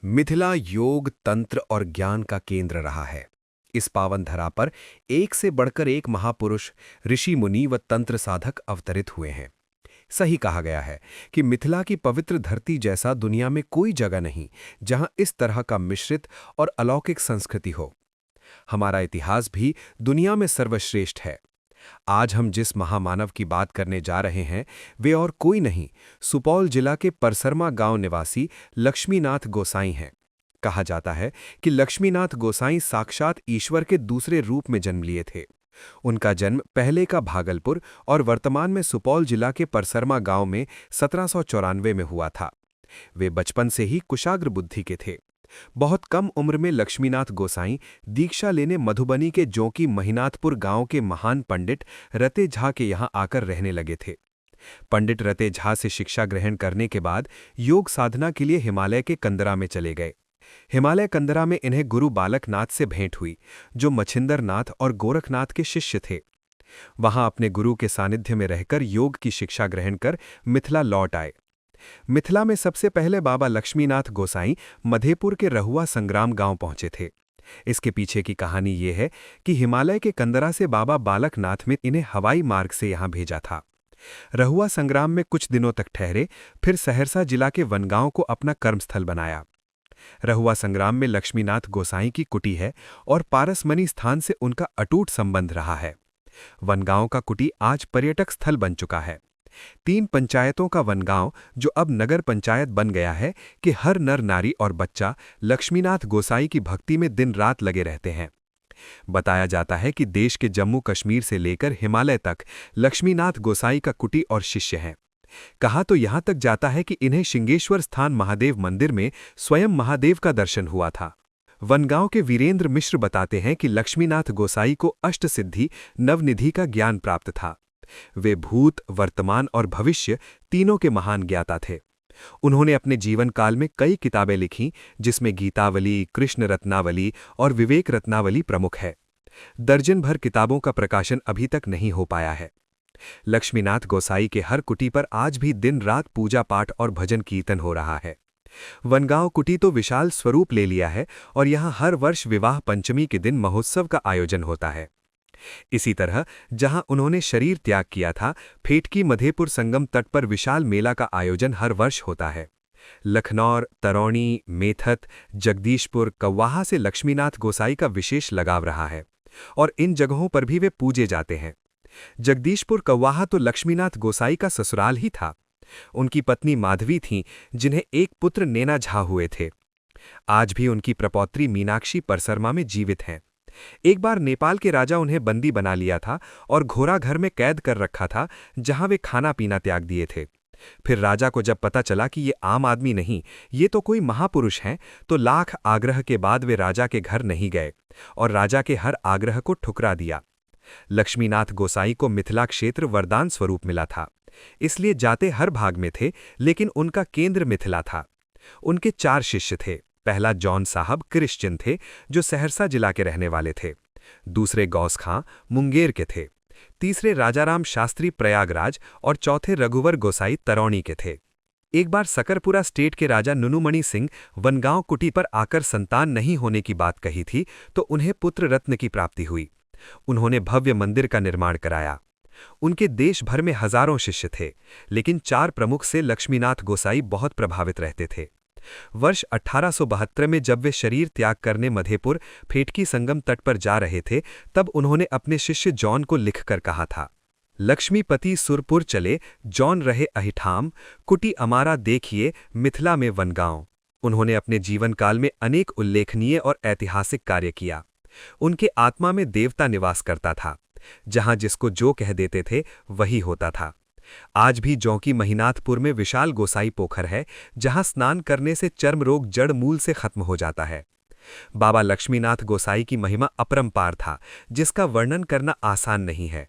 मिथिला योग, तंत्र और ज्ञान का केंद्र रहा है। इस पावन धरा पर एक से बढ़कर एक महापुरुष, ऋषि मुनि व तंत्र साधक अवतरित हुए हैं। सही कहा गया है कि मिथिला की पवित्र धरती जैसा दुनिया में कोई जगह नहीं जहां इस तरह का मिश्रित और अलौकिक संस्कृति हो। हमारा इतिहास भी दुनिया में सर्वश्रेष्ठ है। आज हम जिस महामानव की बात करने जा रहे हैं वे और कोई नहीं, सुपौल जिला के परसरमा गांव निवासी लक्ष्मीनाथ गोसाई हैं। कहा जाता है कि लक्ष्मीनाथ गोसाई साक्षात ईश्वर के दूसरे रूप में जन्म लिए थे। उनका जन्म पहले का भागलपुर और वर्तमान में सुपौल जिला के परसरमा गांव में 1794 में हुआ था। वे बचपन से ही कुशाग्र बुद्धि के थे। बहुत कम उम्र में लक्ष्मीनाथ गोसाई दीक्षा लेने मधुबनी के जोंकी महिनाथपुर गांव के महान पंडित रते झा के यहां आकर रहने लगे थे। पंडित रते झा से शिक्षा ग्रहण करने के बाद योग साधना के लिए हिमालय के कंदरा में चले गए। हिमालय कंदरा में इन्हें गुरु बालकनाथ से भेंट हुई, जो मछिंदर नाथ और गोरखनाथ के शिष्य थे। वहां अपने गुरु के सानिध्य में रहकर योग की शिक्षा ग्रहण कर मिथिला लौट आए। मिथिला में सबसे पहले बाबा लक्ष्मीनाथ गोसाई मधेपुर के रहुआ संग्राम गांव पहुंचे थे। इसके पीछे की कहानी ये है कि हिमालय के कंदरा से बाबा बालकनाथ में इन्हें हवाई मार्ग से यहां भेजा था। रहुआ संग्राम में कुछ दिनों तक ठहरे, फिर सहरसा जिला के वनगांव को अपना कर्मस्थल बनाया। रहुआ संग्राम में लक्ष्मीनाथ गोसाई की कुटी है और पारसमनी स्थान से उनका अटूट संबंध रहा है। वनगांव का कुटी आज पर्यटक स्थल बन चुका है। 3 पंचायतों का वनगांव, जो अब नगर पंचायत बन गया है, कि हर नर नारी और बच्चा लक्ष्मीनाथ गोसाई की भक्ति में दिन रात लगे रहते हैं। बताया जाता है कि देश के जम्मू कश्मीर से लेकर हिमालय तक लक्ष्मीनाथ गोसाई का कुटी और शिष्य हैं। कहा तो यहां तक जाता है कि इन्हें शिंगेश्वर स्थान महादेव मंदिर में स्वयं महादेव का दर्शन हुआ था। वनगांव के वीरेंद्र मिश्र बताते हैं कि लक्ष्मीनाथ गोसाई को अष्टसिद्धि नवनिधि का ज्ञान प्राप्त था। वे भूत, वर्तमान और भविष्य तीनों के महान ज्ञाता थे। उन्होंने अपने जीवन काल में कई किताबें लिखीं, जिसमें गीतावली, कृष्ण रत्नावली और विवेक रत्नावली प्रमुख है। दर्जन भर किताबों का प्रकाशन अभी तक नहीं हो पाया है। लक्ष्मीनाथ गोसाई के हर कुटी पर आज भी दिन रात पूजा पाठ और भजन कीर्तन हो रहा है। वनगांव कुटी तो विशाल स्वरूप ले लिया है और यहां हर वर्ष विवाह पंचमी के दिन महोत्सव का आयोजन होता है। इसी तरह जहां उन्होंने शरीर त्याग किया था, फेटकी मधेपुर संगम तट पर विशाल मेला का आयोजन हर वर्ष होता है। लखनौर, तरौनी, मेथत, जगदीशपुर, कव्वाहा से लक्ष्मीनाथ गोसाई का विशेष लगाव रहा है और इन जगहों पर भी वे पूजे जाते हैं। जगदीशपुर कव्वाहा तो लक्ष्मीनाथ गोसाई का ससुराल ही था। उनकी पत्नी माधवी थीं, जिन्हें एक पुत्र नैना झा हुए थे। आज भी उनकी प्रपौत्री मीनाक्षी परसरमा में जीवित हैं। एक बार नेपाल के राजा उन्हें बंदी बना लिया था और घोड़ा घर में कैद कर रखा था, जहां वे खाना पीना त्याग दिए थे। फिर राजा को जब पता चला कि ये आम आदमी नहीं, ये तो कोई महापुरुष हैं, तो लाख आग्रह के बाद वे राजा के घर नहीं गए और राजा के हर आग्रह को ठुकरा दिया। लक्ष्मीनाथ गोसाई को मिथिला क्षेत्र वरदान स्वरूप मिला था, इसलिए जाते हर भाग में थे, लेकिन उनका केंद्र मिथिला था। उनके 4 शिष्य थे। पहला जॉन साहब क्रिश्चियन थे, जो सहरसा जिला के रहने वाले थे। दूसरे गौस खां मुंगेर के थे। तीसरे राजाराम शास्त्री प्रयागराज और चौथे रघुवर गोसाई तरौनी के थे। एक बार सकरपुरा स्टेट के राजा नुनुमणि सिंह वनगांव कुटी पर आकर संतान नहीं होने की बात कही थी, तो उन्हें पुत्र रत्न की प्राप्ति हुई। उन्होंने भव्य मंदिर का निर्माण कराया। उनके देश भर में हजारों शिष्य थे, लेकिन 4 प्रमुख से लक्ष्मीनाथ गोसाई बहुत प्रभावित रहते थे। वर्ष 1872 में जब वे शरीर त्याग करने मधेपुर फेटकी संगम तट पर जा रहे थे, तब उन्होंने अपने शिष्य जॉन को लिखकर कहा था, लक्ष्मीपति सुरपुर चले, जॉन रहे अहिठाम, कुटी अमारा देखिए, मिथिला में वनगांव। उन्होंने अपने जीवन काल में अनेक उल्लेखनीय और ऐतिहासिक कार्य किया। उनके आत्मा में देवता निवास करता था। जहां जिसको जो कह देते थे वही होता था। आज भी जोंकी महिनाथपुर में विशाल गोसाई पोखर है, जहां स्नान करने से चर्म रोग जड़ मूल से खत्म हो जाता है। बाबा लक्ष्मीनाथ गोसाई की महिमा अपरंपार था, जिसका वर्णन करना आसान नहीं है।